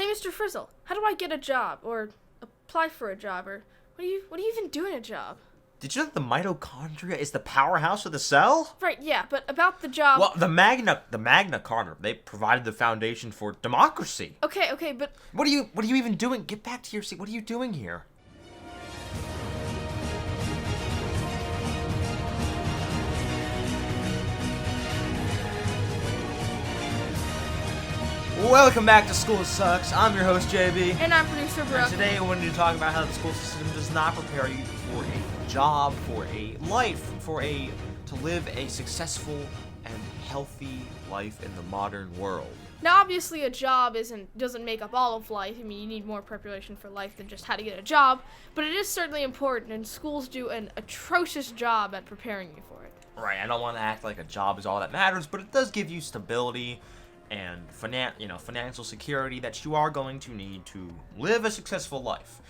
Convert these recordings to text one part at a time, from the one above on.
Hey, Mr. Frizzle, how do I get a job or apply for a job or what do you even do in a job? Did you know that the mitochondria is the powerhouse of the cell? Right, yeah, but about the job. Well, the Magna Carta, they provided the foundation for democracy. Okay, but What are you even doing? Get back to your seat. What are you doing here? Welcome back to School Sucks. I'm your host, JB. and I'm producer Brooke. And today I wanted to talk about how the school system does not prepare you for a job, for a life, to live a successful and healthy life in the modern world. Now, obviously, a job doesn't make up all of life. I mean, you need more preparation for life than just how to get a job, but it is certainly important, and schools do an atrocious job at preparing you for it. Right, I don't want to act like a job is all that matters, but it does give you stability and financial security that you are going to need to live a successful life.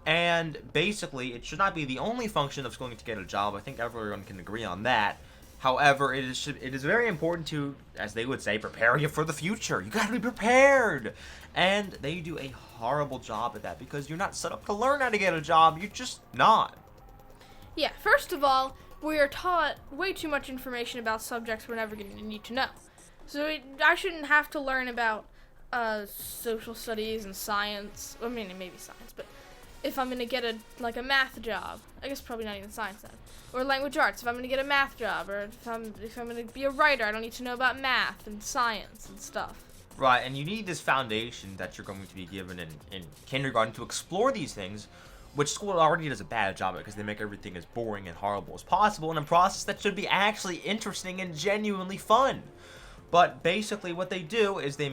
And basically, it should not be the only function of going to get a job. I think everyone can agree on that. However, it is very important to, as they would say, prepare you for the future. You gotta be prepared. And they do a horrible job at that because you're not set up to learn how to get a job. You're just not. Yeah, first of all, we are taught way too much information about subjects we're never going to need to know. So I shouldn't have to learn about social studies and science. I mean, maybe science, but if I'm going to get a math job, I guess probably not even science then, or language arts, if I'm going to get a math job, or if I'm going to be a writer, I don't need to know about math and science and stuff. Right, and you need this foundation that you're going to be given in kindergarten to explore these things, which school already does a bad job at because they make everything as boring and horrible as possible in a process that should be actually interesting and genuinely fun. But basically, what they do is they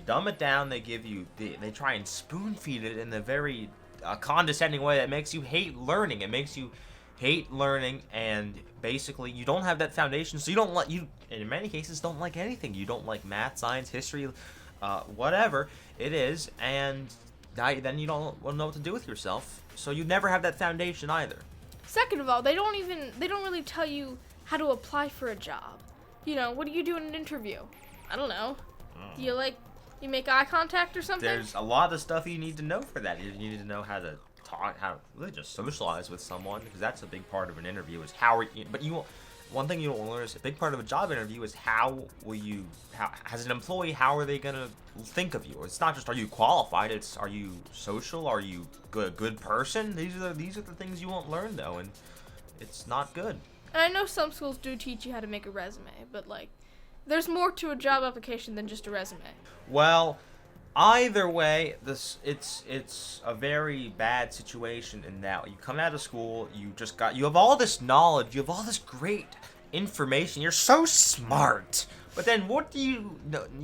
dumb it down. They give you they try and spoon feed it in a very condescending way that makes you hate learning. It makes you hate learning, and basically, you don't have that foundation. So you in many cases don't like anything. You don't like math, science, history, whatever it is, and then you don't know what to do with yourself. So you never have that foundation either. Second of all, they don't really tell you how to apply for a job. You know, what do you do in an interview? I don't know. Do you make eye contact or something? There's a lot of stuff you need to know for that. You need to know how to talk, how to really just socialize with someone, because that's a big part of an interview. Is one thing you don't learn is a big part of a job interview is as an employee, how are they gonna think of you? It's not just are you qualified. It's are you social? Are you a good person? These are the things you won't learn though, and it's not good. And I know some schools do teach you how to make a resume, but there's more to a job application than just a resume. Well, either way, it's a very bad situation in that you come out of school, you have all this knowledge, you have all this great information, you're so smart. But then you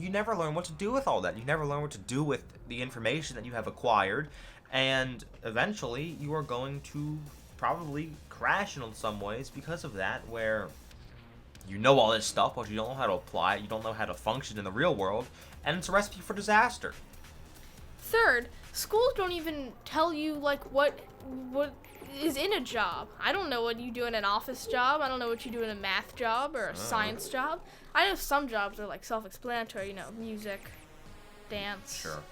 never learn what to do with all that. You never learn what to do with the information that you have acquired, and eventually you are going to probably crash in some ways because of that, where you know all this stuff, but you don't know how to apply it, you don't know how to function in the real world, and it's a recipe for disaster. Third, schools don't even tell you what is in a job. I don't know what you do in an office job. I don't know what you do in a math job or a science job. I know some jobs are self-explanatory, music, dance, Sure.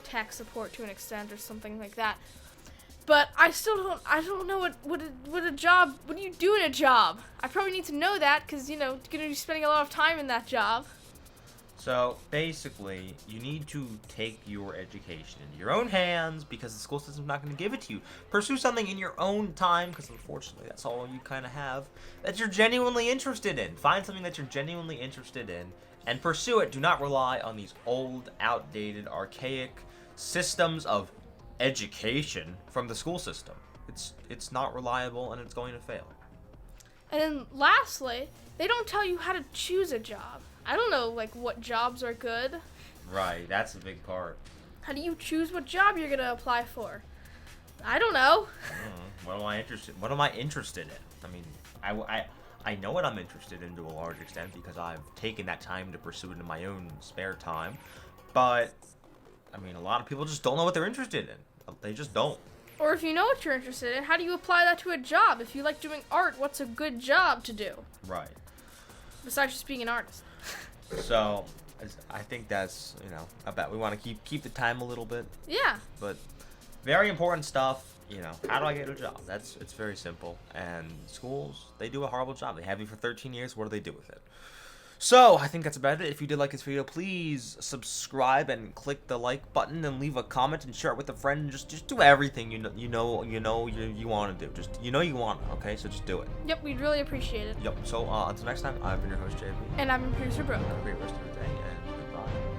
tech support to an extent or something like that. But I don't know what do you do in a job? I probably need to know that because, going to be spending a lot of time in that job. So, basically, you need to take your education into your own hands because the school system's not going to give it to you. Pursue something in your own time because, unfortunately, that's all you kind of have that you're genuinely interested in. Find something that you're genuinely interested in and pursue it. Do not rely on these old, outdated, archaic systems of education from the school system. It's not reliable and it's going to fail. And then lastly, they don't tell you how to choose a job. I don't know what jobs are good. Right, that's a big part. How do you choose what job you're gonna apply for? I don't know. What am I interested in? I mean, I know what I'm interested in to a large extent because I've taken that time to pursue it in my own spare time. But I mean, a lot of people just don't know what they're interested in. They just don't. Or if you know what you're interested in, how do you apply that to a job? If you like doing art, what's a good job to do? Right. Besides just being an artist. So, I think that's, about, we want to keep the time a little bit, Yeah. but very important stuff. How do I get a job? It's very simple. And schools, they do a horrible job. They have you for 13 years. What do they do with it? So, I think that's about it. If you did like this video, please subscribe and click the like button and leave a comment and share it with a friend. Just do everything you want to do. Just you want it, okay? So just do it. Yep, we'd really appreciate it. Yep. So, until next time, I've been your host, JB. And I'm your producer, Brooke. Have a great rest of your day, and goodbye.